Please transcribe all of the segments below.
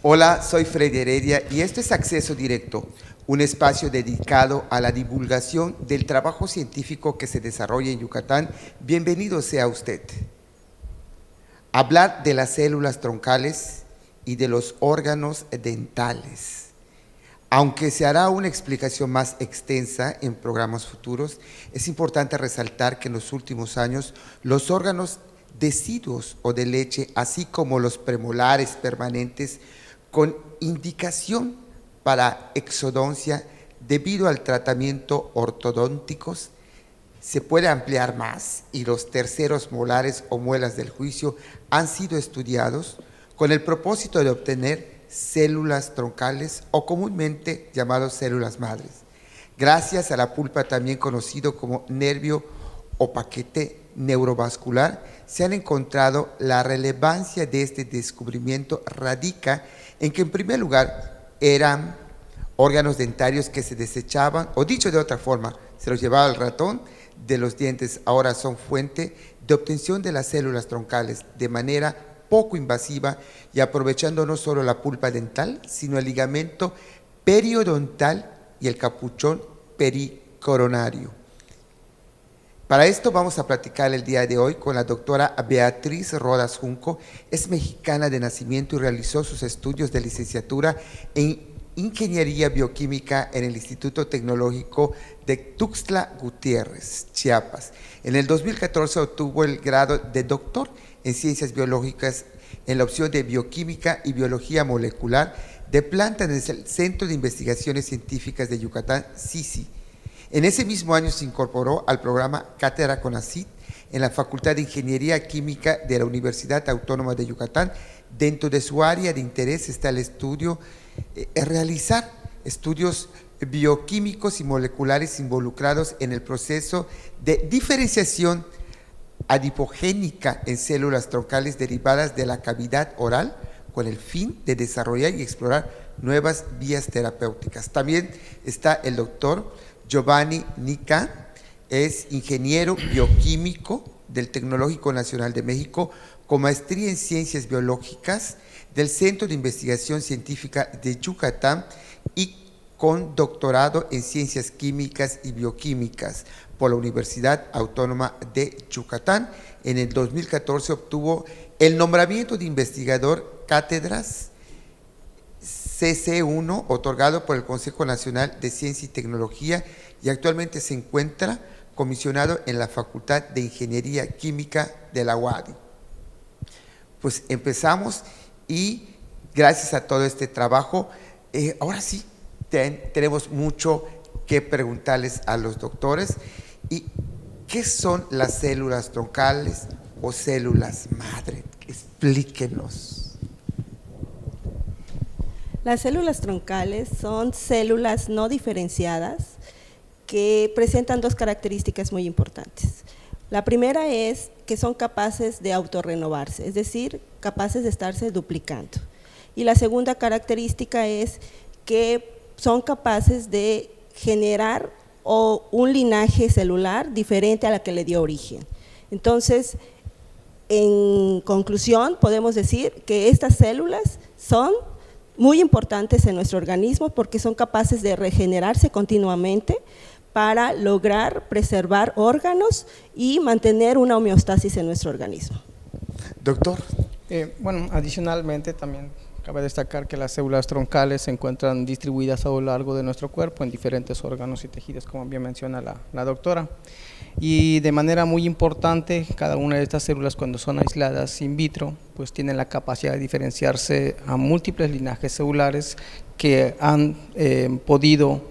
Hola, soy Freddy Heredia y esto es Acceso Directo, un espacio dedicado a la divulgación del trabajo científico que se desarrolla en Yucatán. Bienvenido sea usted. Hablar de las células troncales y de los órganos dentales. Aunque se hará una explicación más extensa en programas futuros, es importante resaltar que en los últimos años los órganos deciduos o de leche, así como los premolares permanentes, con indicación para exodoncia debido al tratamiento ortodónticos, se puede ampliar más y los terceros molares o muelas del juicio han sido estudiados con el propósito de obtener células troncales o comúnmente llamadas células madres. Gracias a la pulpa, también conocido como nervio o paquete neurovascular, se han encontrado la relevancia de este descubrimiento radica en que en primer lugar eran órganos dentarios que se desechaban, o dicho de otra forma, se los llevaba el ratón de los dientes, ahora son fuente de obtención de las células troncales de manera poco invasiva y aprovechando no solo la pulpa dental, sino el ligamento periodontal y el capuchón pericoronario. Para esto vamos a platicar el día de hoy con la doctora Beatriz Rodas Junco. Es mexicana de nacimiento y realizó sus estudios de licenciatura en Ingeniería Bioquímica en el Instituto Tecnológico de Tuxtla Gutiérrez, Chiapas. En el 2014 obtuvo el grado de doctor en Ciencias Biológicas en la opción de Bioquímica y Biología Molecular de Planta en el Centro de Investigaciones Científicas de Yucatán, CICI. En ese mismo año se incorporó al programa Cátedra CONACYT en la Facultad de Ingeniería Química de la Universidad Autónoma de Yucatán. Dentro de su área de interés está el estudio, realizar estudios bioquímicos y moleculares involucrados en el proceso de diferenciación adipogénica en células troncales derivadas de la cavidad oral con el fin de desarrollar y explorar nuevas vías terapéuticas. También está el doctor Giovanni Nica, es ingeniero bioquímico del Tecnológico Nacional de México, con maestría en Ciencias Biológicas del Centro de Investigación Científica de Yucatán y con doctorado en Ciencias Químicas y Bioquímicas por la Universidad Autónoma de Yucatán. En el 2014 obtuvo el nombramiento de investigador cátedras CC1 otorgado por el Consejo Nacional de Ciencia y Tecnología y actualmente se encuentra comisionado en la Facultad de Ingeniería Química de la UADY. Pues empezamos y gracias a todo este trabajo, ahora sí tenemos mucho que preguntarles a los doctores. ¿Y qué son las células troncales o células madre? Explíquenos. Las células troncales son células no diferenciadas que presentan dos características muy importantes. La primera es que son capaces de autorrenovarse, es decir, capaces de estarse duplicando. Y la segunda característica es que son capaces de generar un linaje celular diferente a la que le dio origen. Entonces, en conclusión, podemos decir que estas células son muy importantes en nuestro organismo porque son capaces de regenerarse continuamente para lograr preservar órganos y mantener una homeostasis en nuestro organismo. Doctor. Bueno, adicionalmente también cabe destacar que las células troncales se encuentran distribuidas a lo largo de nuestro cuerpo en diferentes órganos y tejidos, como bien menciona la doctora. Y de manera muy importante, cada una de estas células, cuando son aisladas in vitro, pues tienen la capacidad de diferenciarse a múltiples linajes celulares que han podido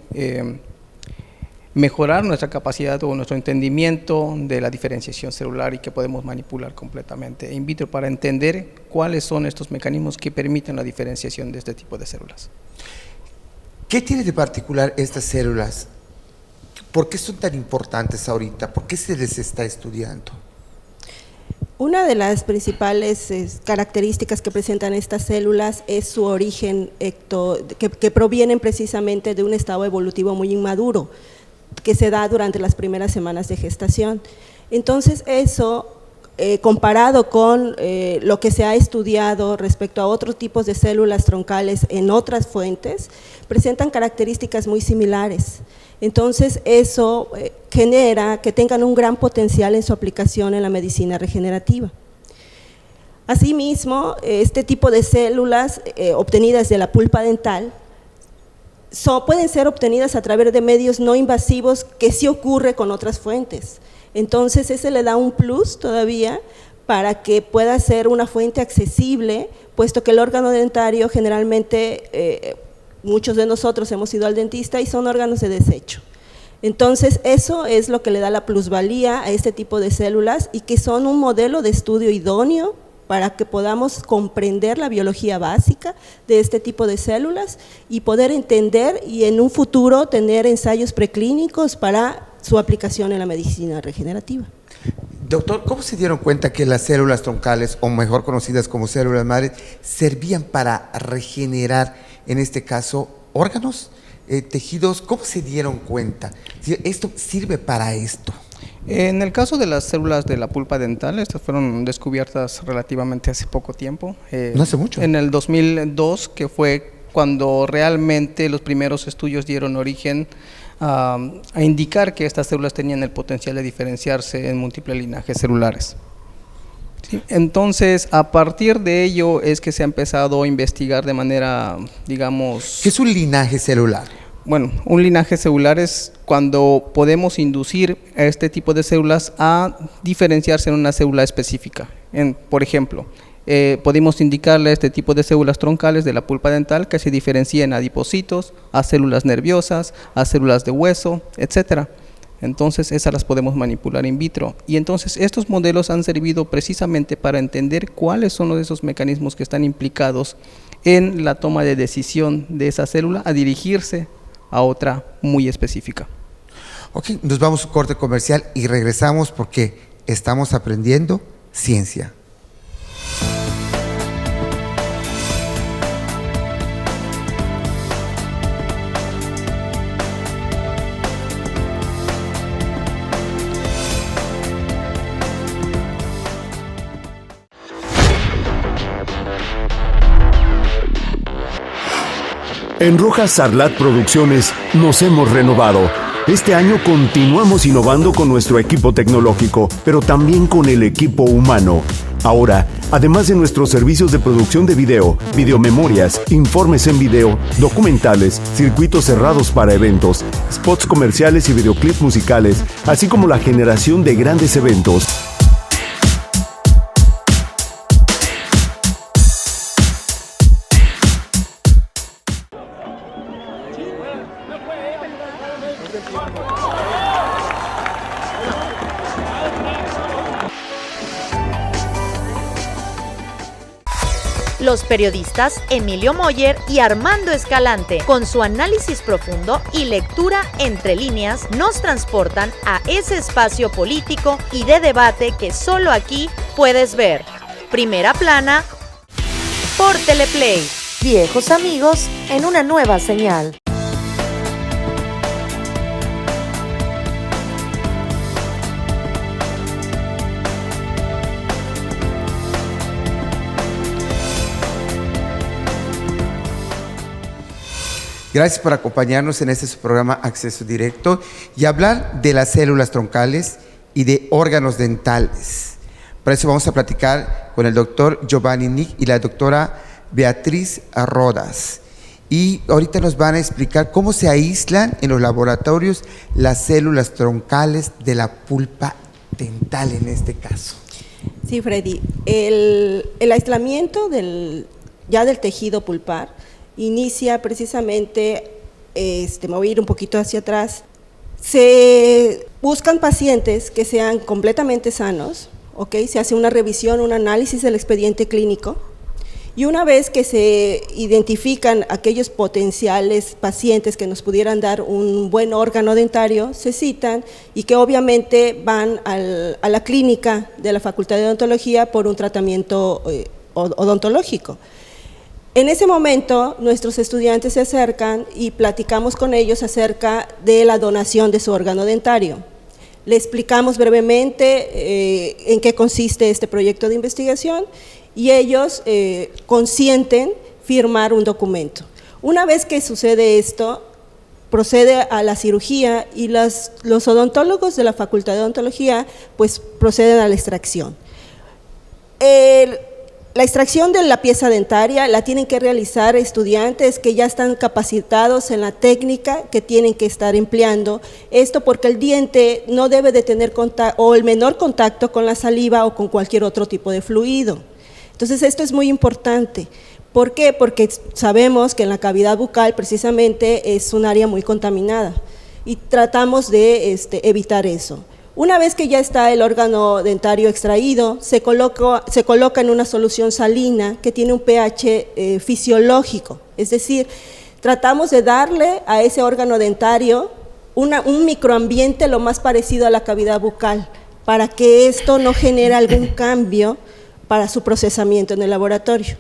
mejorar nuestra capacidad o nuestro entendimiento de la diferenciación celular y que podemos manipular completamente in vitro para entender cuáles son estos mecanismos que permiten la diferenciación de este tipo de células. ¿Qué tiene de particular estas células? ¿Por qué son tan importantes ahorita? ¿Por qué se les está estudiando? Una de las principales características que presentan estas células es su origen que provienen precisamente de un estado evolutivo muy inmaduro que se da durante las primeras semanas de gestación. Entonces eso comparado con lo que se ha estudiado respecto a otros tipos de células troncales en otras fuentes, presentan características muy similares. Entonces, eso genera que tengan un gran potencial en su aplicación en la medicina regenerativa. Asimismo, este tipo de células obtenidas de la pulpa dental pueden ser obtenidas a través de medios no invasivos, que sí ocurre con otras fuentes. Entonces, ese le da un plus todavía para que pueda ser una fuente accesible, puesto que el órgano dentario generalmente, muchos de nosotros hemos ido al dentista y son órganos de desecho. Entonces, eso es lo que le da la plusvalía a este tipo de células y que son un modelo de estudio idóneo para que podamos comprender la biología básica de este tipo de células y poder entender y en un futuro tener ensayos preclínicos para su aplicación en la medicina regenerativa. Doctor, ¿cómo se dieron cuenta que las células troncales, o mejor conocidas como células madres, servían para regenerar, en este caso, órganos, tejidos? ¿Cómo se dieron cuenta? ¿Esto sirve para esto? En el caso de las células de la pulpa dental, estas fueron descubiertas relativamente hace poco tiempo. No hace mucho. En el 2002, que fue cuando realmente los primeros estudios dieron origen a indicar que estas células tenían el potencial de diferenciarse en múltiples linajes celulares. Sí, entonces, a partir de ello es que se ha empezado a investigar de manera, digamos… ¿Qué es un linaje celular? Bueno, un linaje celular es cuando podemos inducir a este tipo de células a diferenciarse en una célula específica. Por ejemplo, podemos indicarle a este tipo de células troncales de la pulpa dental que se diferencien a adipocitos, a células nerviosas, a células de hueso, etcétera. Entonces, esas las podemos manipular in vitro. Y entonces, estos modelos han servido precisamente para entender cuáles son esos mecanismos que están implicados en la toma de decisión de esa célula a dirigirse a otra muy específica. Ok, nos vamos a un corte comercial y regresamos porque estamos aprendiendo ciencia. En Rojas Sarlat Producciones nos hemos renovado. Este año continuamos innovando con nuestro equipo tecnológico, pero también con el equipo humano. Ahora, además de nuestros servicios de producción de video, videomemorias, informes en video, documentales, circuitos cerrados para eventos, spots comerciales y videoclips musicales, así como la generación de grandes eventos. Los periodistas Emilio Moller y Armando Escalante, con su análisis profundo y lectura entre líneas, nos transportan a ese espacio político y de debate que solo aquí puedes ver. Primera plana por Teleplay. Viejos amigos en una nueva señal. Gracias por acompañarnos en este su programa Acceso Directo y hablar de las células troncales y de órganos dentales. Para eso vamos a platicar con el doctor Giovanni Nick y la doctora Beatriz Rodas. Y ahorita nos van a explicar cómo se aíslan en los laboratorios las células troncales de la pulpa dental en este caso. Sí, Freddy. El aislamiento del tejido pulpar inicia precisamente, me voy a ir un poquito hacia atrás, se buscan pacientes que sean completamente sanos, ¿okay? Se hace una revisión, un análisis del expediente clínico y una vez que se identifican aquellos potenciales pacientes que nos pudieran dar un buen órgano dentario, se citan y que obviamente van a la clínica de la Facultad de Odontología por un tratamiento odontológico. En ese momento, nuestros estudiantes se acercan y platicamos con ellos acerca de la donación de su órgano dentario. Le explicamos brevemente en qué consiste este proyecto de investigación y ellos consienten firmar un documento. Una vez que sucede esto, procede a la cirugía y los odontólogos de la Facultad de Odontología pues proceden a la extracción. La extracción de la pieza dentaria la tienen que realizar estudiantes que ya están capacitados en la técnica que tienen que estar empleando. Esto porque el diente no debe de tener contacto o el menor contacto con la saliva o con cualquier otro tipo de fluido. Entonces esto es muy importante. ¿Por qué? Porque sabemos que en la cavidad bucal precisamente es un área muy contaminada y tratamos de evitar eso. Una vez que ya está el órgano dentario extraído, se coloca en una solución salina que tiene un pH fisiológico, es decir, tratamos de darle a ese órgano dentario un microambiente lo más parecido a la cavidad bucal, para que esto no genere algún cambio para su procesamiento en el laboratorio.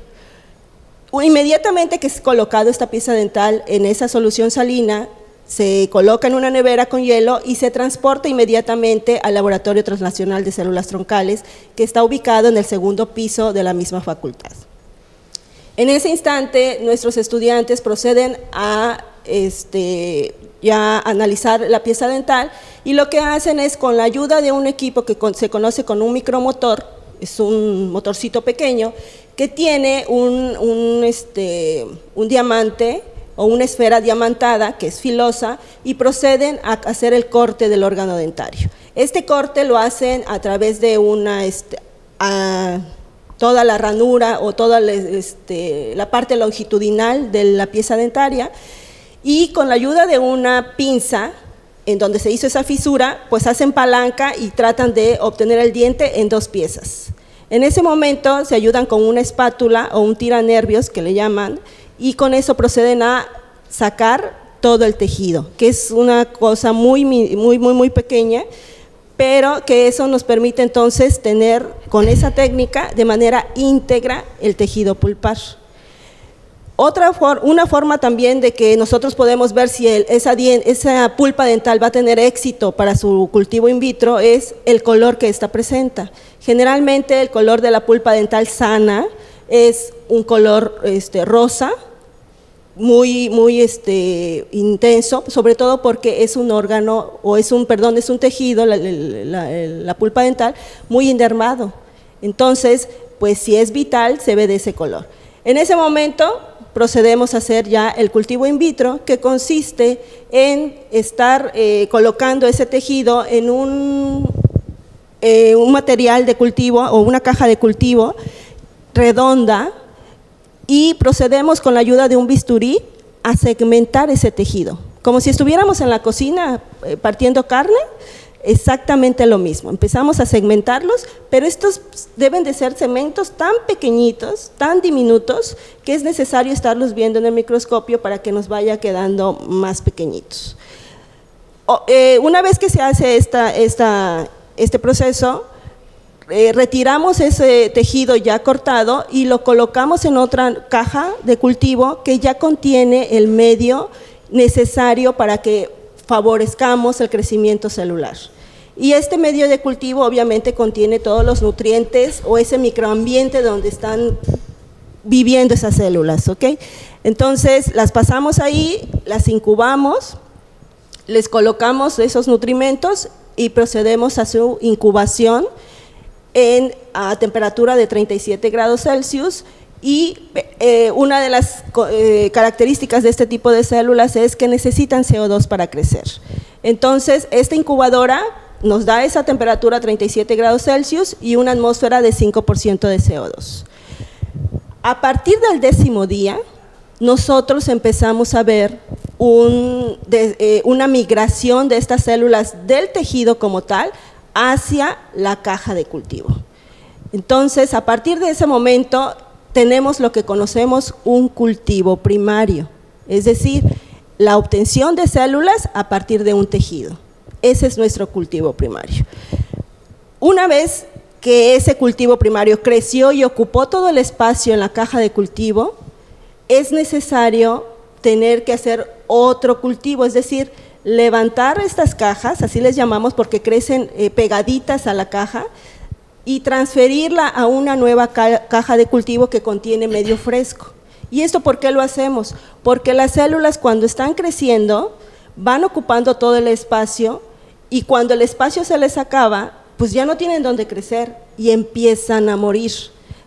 Inmediatamente que es colocado esta pieza dental en esa solución salina, se coloca en una nevera con hielo y se transporta inmediatamente al Laboratorio Transnacional de Células Troncales, que está ubicado en el segundo piso de la misma facultad. En ese instante, nuestros estudiantes proceden a ya analizar la pieza dental y lo que hacen es, con la ayuda de un equipo que se conoce con un micromotor, es un motorcito pequeño, que tiene un diamante o una esfera diamantada que es filosa y proceden a hacer el corte del órgano dentario. Este corte lo hacen a través de toda la ranura o toda la parte longitudinal de la pieza dentaria y con la ayuda de una pinza en donde se hizo esa fisura, pues hacen palanca y tratan de obtener el diente en dos piezas. En ese momento se ayudan con una espátula o un tiranervios que le llaman y con eso proceden a sacar todo el tejido, que es una cosa muy pequeña, pero que eso nos permite entonces tener con esa técnica de manera íntegra el tejido pulpar. Una forma también de que nosotros podemos ver si esa pulpa dental va a tener éxito para su cultivo in vitro es el color que ésta presenta. Generalmente el color de la pulpa dental sana es un color rosa, muy intenso, sobre todo porque es un órgano, es un tejido, la pulpa dental, muy innervado. Entonces, pues si es vital, se ve de ese color. En ese momento procedemos a hacer ya el cultivo in vitro, que consiste en estar colocando ese tejido en un material de cultivo o una caja de cultivo redonda y procedemos con la ayuda de un bisturí a segmentar ese tejido, como si estuviéramos en la cocina partiendo carne. Exactamente lo mismo, empezamos a segmentarlos, pero estos deben de ser segmentos tan pequeñitos, tan diminutos, que es necesario estarlos viendo en el microscopio para que nos vaya quedando más pequeñitos. Una vez que se hace este proceso, retiramos ese tejido ya cortado y lo colocamos en otra caja de cultivo que ya contiene el medio necesario para que favorezcamos el crecimiento celular. Y este medio de cultivo obviamente contiene todos los nutrientes o ese microambiente donde están viviendo esas células, ¿ok? Entonces las pasamos ahí, las incubamos, les colocamos esos nutrimentos y procedemos a su incubación a temperatura de 37 grados Celsius. Y una de las características de este tipo de células es que necesitan CO2 para crecer. Entonces, esta incubadora nos da esa temperatura a 37 grados Celsius y una atmósfera de 5% de CO2. A partir del 10º día, nosotros empezamos a ver una migración de estas células del tejido como tal hacia la caja de cultivo. Entonces, a partir de ese momento, tenemos lo que conocemos un cultivo primario, es decir, la obtención de células a partir de un tejido. Ese es nuestro cultivo primario. Una vez que ese cultivo primario creció y ocupó todo el espacio en la caja de cultivo, es necesario tener que hacer otro cultivo, es decir, levantar estas cajas, así les llamamos porque crecen pegaditas a la caja, y transferirla a una nueva caja de cultivo que contiene medio fresco. ¿Y esto por qué lo hacemos? Porque las células cuando están creciendo van ocupando todo el espacio y cuando el espacio se les acaba, pues ya no tienen dónde crecer y empiezan a morir.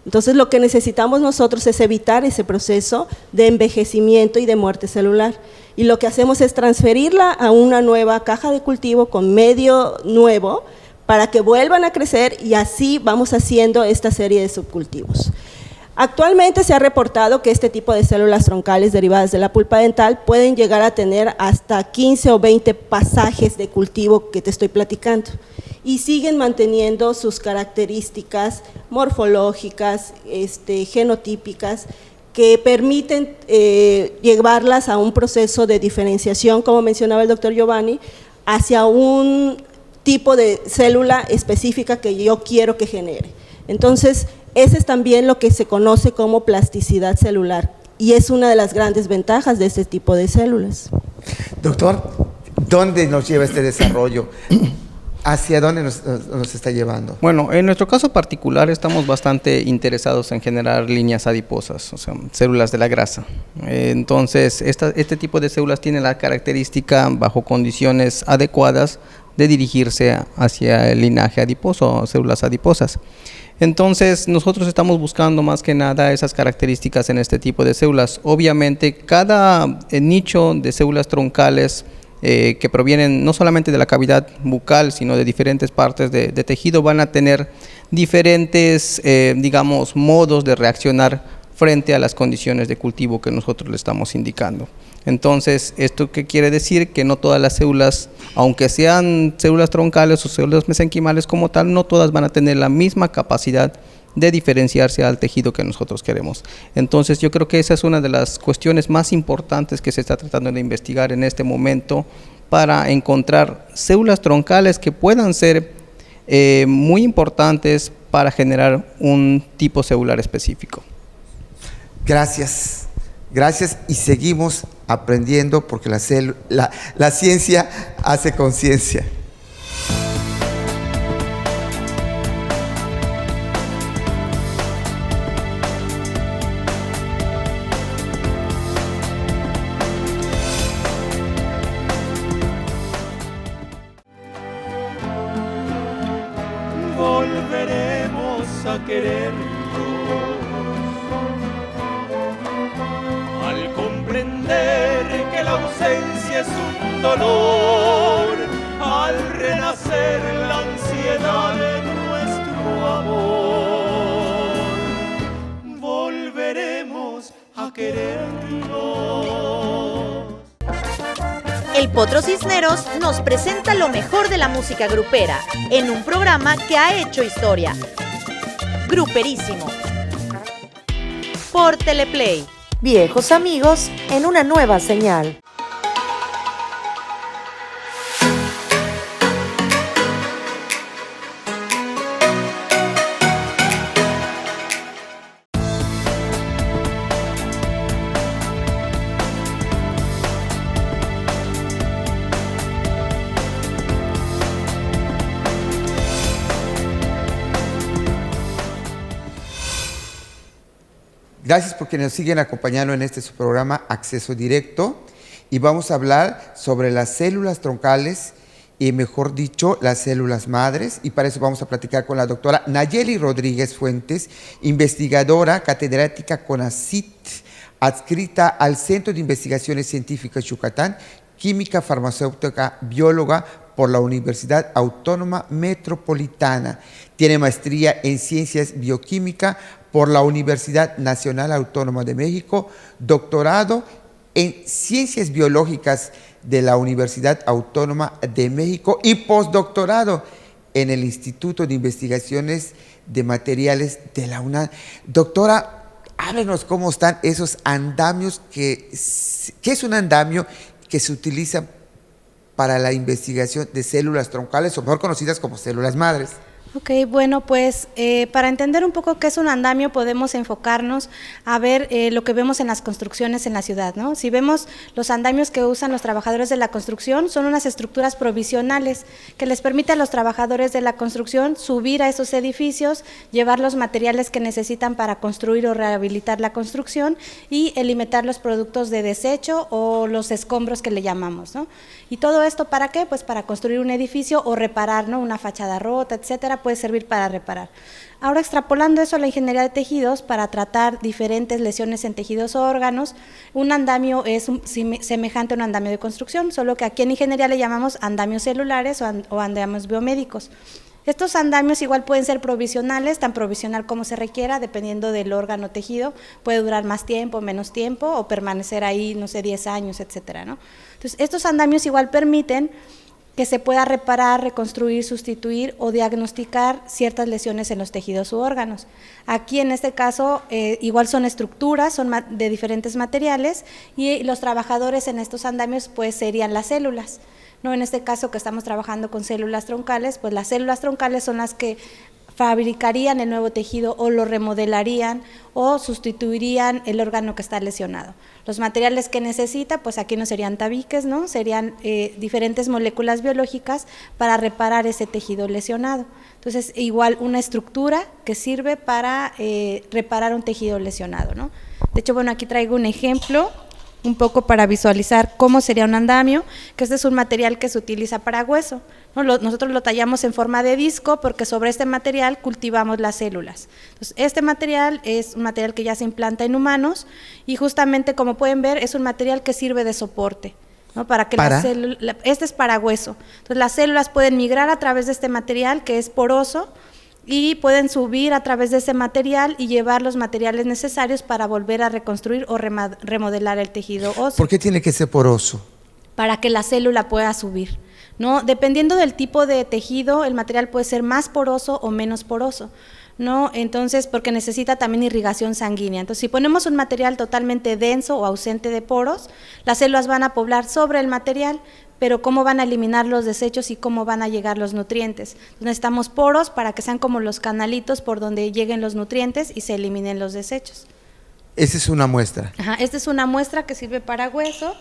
Entonces lo que necesitamos nosotros es evitar ese proceso de envejecimiento y de muerte celular. Y lo que hacemos es transferirla a una nueva caja de cultivo con medio nuevo para que vuelvan a crecer y así vamos haciendo esta serie de subcultivos. Actualmente se ha reportado que este tipo de células troncales derivadas de la pulpa dental pueden llegar a tener hasta 15 o 20 pasajes de cultivo que te estoy platicando y siguen manteniendo sus características morfológicas, genotípicas, que permiten llevarlas a un proceso de diferenciación, como mencionaba el doctor Giovanni, hacia un tipo de célula específica que yo quiero que genere. Entonces, ese es también lo que se conoce como plasticidad celular y es una de las grandes ventajas de este tipo de células. Doctor, ¿dónde nos lleva este desarrollo? ¿Hacia dónde nos está llevando? Bueno, en nuestro caso particular estamos bastante interesados en generar líneas adiposas, o sea, células de la grasa. Entonces, este tipo de células tiene la característica, bajo condiciones adecuadas, de dirigirse hacia el linaje adiposo, células adiposas. Entonces, nosotros estamos buscando más que nada esas características en este tipo de células. Obviamente, cada nicho de células troncales que provienen no solamente de la cavidad bucal, sino de diferentes partes de tejido, van a tener diferentes, digamos, modos de reaccionar frente a las condiciones de cultivo que nosotros le estamos indicando. Entonces, ¿esto qué quiere decir? Que no todas las células, aunque sean células troncales o células mesenquimales como tal, no todas van a tener la misma capacidad de diferenciarse al tejido que nosotros queremos. Entonces, yo creo que esa es una de las cuestiones más importantes que se está tratando de investigar en este momento para encontrar células troncales que puedan ser muy importantes para generar un tipo celular específico. Gracias, gracias y seguimos aprendiendo porque la ciencia hace conciencia. Volveremos a querernos al comprender que la ausencia es un dolor, al renacer la ansiedad de nuestro amor. Volveremos a querernos. El Potro Cisneros nos presenta lo mejor de la música grupera en un programa que ha hecho historia. Gruperísimo. Por Teleplay. Viejos amigos en una nueva señal. Gracias porque nos siguen acompañando en este su programa Acceso Directo y vamos a hablar sobre las células troncales y mejor dicho las células madres y para eso vamos a platicar con la doctora Nayeli Rodríguez Fuentes, investigadora catedrática CONACYT, adscrita al Centro de Investigaciones Científicas Yucatán, química farmacéutica, bióloga por la Universidad Autónoma Metropolitana. Tiene maestría en Ciencias Bioquímica por la Universidad Nacional Autónoma de México, doctorado en Ciencias Biológicas de la Universidad Autónoma de México y postdoctorado en el Instituto de Investigaciones de Materiales de la UNAM. Doctora, háblenos cómo están esos andamios, ¿qué es un andamio que se utiliza para la investigación de células troncales, o mejor conocidas como células madres? Ok, bueno, pues para entender un poco qué es un andamio podemos enfocarnos a ver lo que vemos en las construcciones en la ciudad, ¿no? Si vemos los andamios que usan los trabajadores de la construcción, son unas estructuras provisionales que les permiten a los trabajadores de la construcción subir a esos edificios, llevar los materiales que necesitan para construir o rehabilitar la construcción y eliminar los productos de desecho o los escombros que le llamamos, ¿no? Y todo esto ¿para qué? Pues para construir un edificio o reparar, ¿no? Una fachada rota, etcétera, puede servir para reparar. Ahora, extrapolando eso a la ingeniería de tejidos, para tratar diferentes lesiones en tejidos o órganos, un andamio es semejante a un andamio de construcción, solo que aquí en ingeniería le llamamos andamios celulares o andamios biomédicos. Estos andamios igual pueden ser provisionales, tan provisional como se requiera, dependiendo del órgano tejido, puede durar más tiempo, menos tiempo, o permanecer ahí, no sé, 10 años, etcétera, ¿no? Entonces, estos andamios igual permiten que se pueda reparar, reconstruir, sustituir o diagnosticar ciertas lesiones en los tejidos u órganos. Aquí en este caso igual son estructuras, son de diferentes materiales y los trabajadores en estos andamios pues serían las células, ¿no? En este caso que estamos trabajando con células troncales, pues las células troncales son las que fabricarían el nuevo tejido o lo remodelarían o sustituirían el órgano que está lesionado. Los materiales que necesita, pues aquí no serían tabiques, ¿no? Serían diferentes moléculas biológicas para reparar ese tejido lesionado. Entonces, igual una estructura que sirve para reparar un tejido lesionado, ¿no? De hecho, bueno, aquí traigo un ejemplo un poco para visualizar cómo sería un andamio, que este es un material que se utiliza para hueso, ¿no? Nosotros lo tallamos en forma de disco porque sobre este material cultivamos las células. Entonces, este material es un material que ya se implanta en humanos y justamente como pueden ver es un material que sirve de soporte, ¿no? Para que este es para hueso. Entonces, las células pueden migrar a través de este material que es poroso y pueden subir a través de ese material y llevar los materiales necesarios para volver a reconstruir o remodelar el tejido óseo. ¿Por qué tiene que ser poroso? Para que la célula pueda subir, ¿no? Dependiendo del tipo de tejido, el material puede ser más poroso o menos poroso, ¿no? Entonces, porque necesita también irrigación sanguínea. Entonces, si ponemos un material totalmente denso o ausente de poros, las células van a poblar sobre el material, pero cómo van a eliminar los desechos y cómo van a llegar los nutrientes. Entonces, necesitamos poros para que sean como los canalitos por donde lleguen los nutrientes y se eliminen los desechos. Esa es una muestra. Ajá, esta es una muestra que sirve para hueso.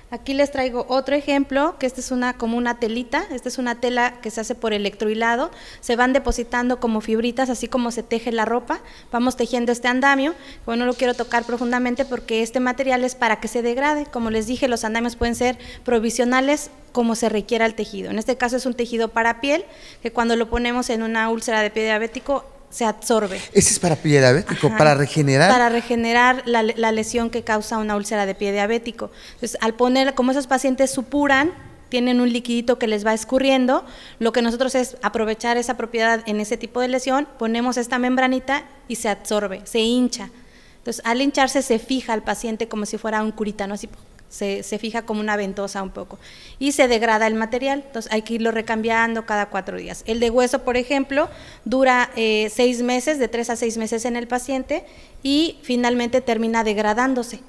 Aquí les traigo otro ejemplo, que esta es como una telita, esta es una tela que se hace por electrohilado, se van depositando como fibritas, así como se teje la ropa, vamos tejiendo este andamio. Bueno, no lo quiero tocar profundamente porque este material es para que se degrade, como les dije, los andamios pueden ser provisionales como se requiera el tejido. En este caso es un tejido para piel, que cuando lo ponemos en una úlcera de pie diabético, se absorbe. ¿Ese es para pie diabético? Ajá, ¿Para regenerar? Para regenerar la lesión que causa una úlcera de pie diabético. Entonces, al poner, como esos pacientes supuran, tienen un liquidito que les va escurriendo, lo que nosotros es aprovechar esa propiedad en ese tipo de lesión, ponemos esta membranita y se absorbe, se hincha. Entonces, al hincharse se fija al paciente como si fuera un curita, ¿no? Así, se fija como una ventosa un poco y se degrada el material, entonces hay que irlo recambiando cada 4 días. El de hueso, por ejemplo, dura 6 meses, de 3 a 6 meses en el paciente y finalmente termina degradándose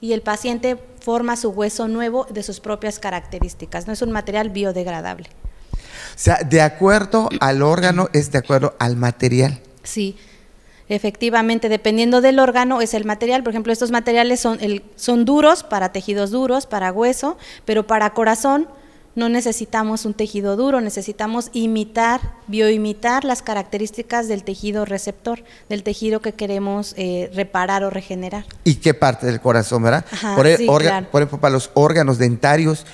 y el paciente forma su hueso nuevo de sus propias características, no es un material biodegradable. O sea, de acuerdo al órgano es de acuerdo al material. Sí. Efectivamente, dependiendo del órgano es el material. Por ejemplo, estos materiales son duros para tejidos duros, para hueso, pero para corazón no necesitamos un tejido duro, necesitamos bioimitar las características del tejido receptor, del tejido que queremos reparar o regenerar. ¿Y qué parte del corazón, verdad? Ajá, Por ejemplo, para los órganos dentarios,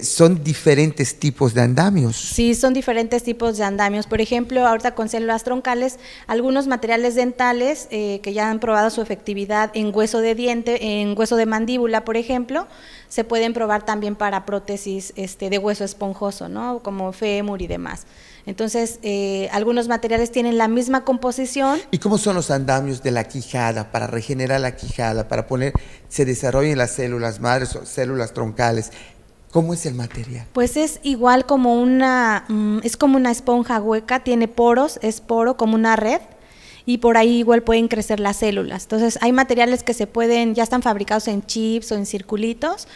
son diferentes tipos de andamios. Sí, son diferentes tipos de andamios. Por ejemplo, ahorita con células troncales, algunos materiales dentales que ya han probado su efectividad en hueso de diente, en hueso de mandíbula, por ejemplo, se pueden probar también para prótesis de hueso esponjoso, ¿no? Como fémur y demás. Entonces, algunos materiales tienen la misma composición. ¿Y cómo son los andamios de la quijada para regenerar la quijada, para se desarrollen las células madres o células troncales? ¿Cómo es el material? Pues es igual como es como una esponja hueca, tiene poros, es poro como una red y por ahí igual pueden crecer las células. Entonces hay materiales que ya están fabricados en chips o en circulitos,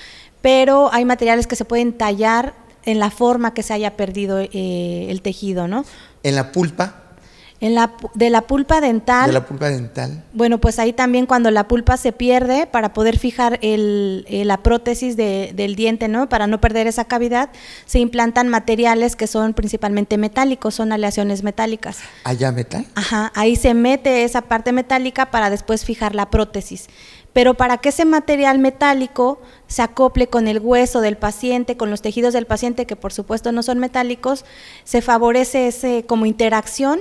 pero hay materiales que se pueden tallar en la forma que se haya perdido el tejido, ¿no? En la pulpa. De la pulpa dental. De la pulpa dental. Bueno, pues ahí también cuando la pulpa se pierde, para poder fijar la prótesis del diente, ¿no? Para no perder esa cavidad, se implantan materiales que son principalmente metálicos, son aleaciones metálicas. ¿Allá metal? Ajá, ahí se mete esa parte metálica para después fijar la prótesis. Pero para que ese material metálico se acople con el hueso del paciente, con los tejidos del paciente, que por supuesto no son metálicos, se favorece ese como interacción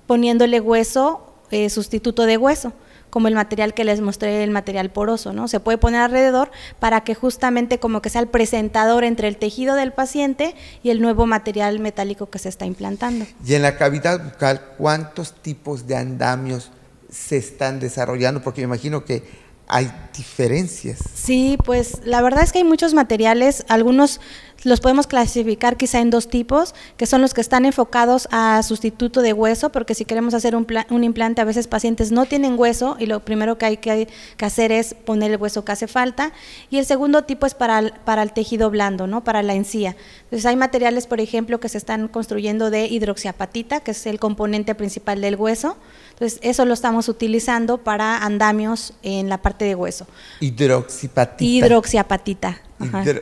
poniéndole hueso, sustituto de hueso, como el material que les mostré, el material poroso, ¿no? Se puede poner alrededor para que justamente como que sea el presentador entre el tejido del paciente y el nuevo material metálico que se está implantando. Y en la cavidad bucal, ¿cuántos tipos de andamios se están desarrollando? Porque me imagino que hay diferencias. Sí, pues la verdad es que hay muchos materiales, algunos los podemos clasificar quizá en 2 tipos, que son los que están enfocados a sustituto de hueso, porque si queremos hacer un implante, a veces pacientes no tienen hueso y lo primero que hay que hacer es poner el hueso que hace falta, y el segundo tipo es para el tejido blando, ¿no? Para la encía. Entonces hay materiales, por ejemplo, que se están construyendo de hidroxiapatita, que es el componente principal del hueso. Entonces eso lo estamos utilizando para andamios en la parte de hueso. Hidroxiapatita. Hidroxiapatita.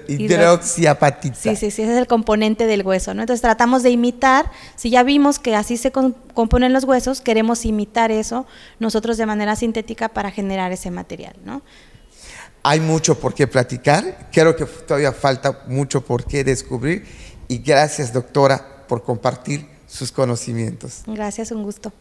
Hidroxiapatita. Sí, ese es el componente del hueso, ¿no? Entonces tratamos de imitar, si ya vimos que así se componen los huesos, queremos imitar eso nosotros de manera sintética para generar ese material, ¿no? Hay mucho por qué platicar, creo que todavía falta mucho por qué descubrir, y gracias, doctora, por compartir sus conocimientos. Gracias, un gusto.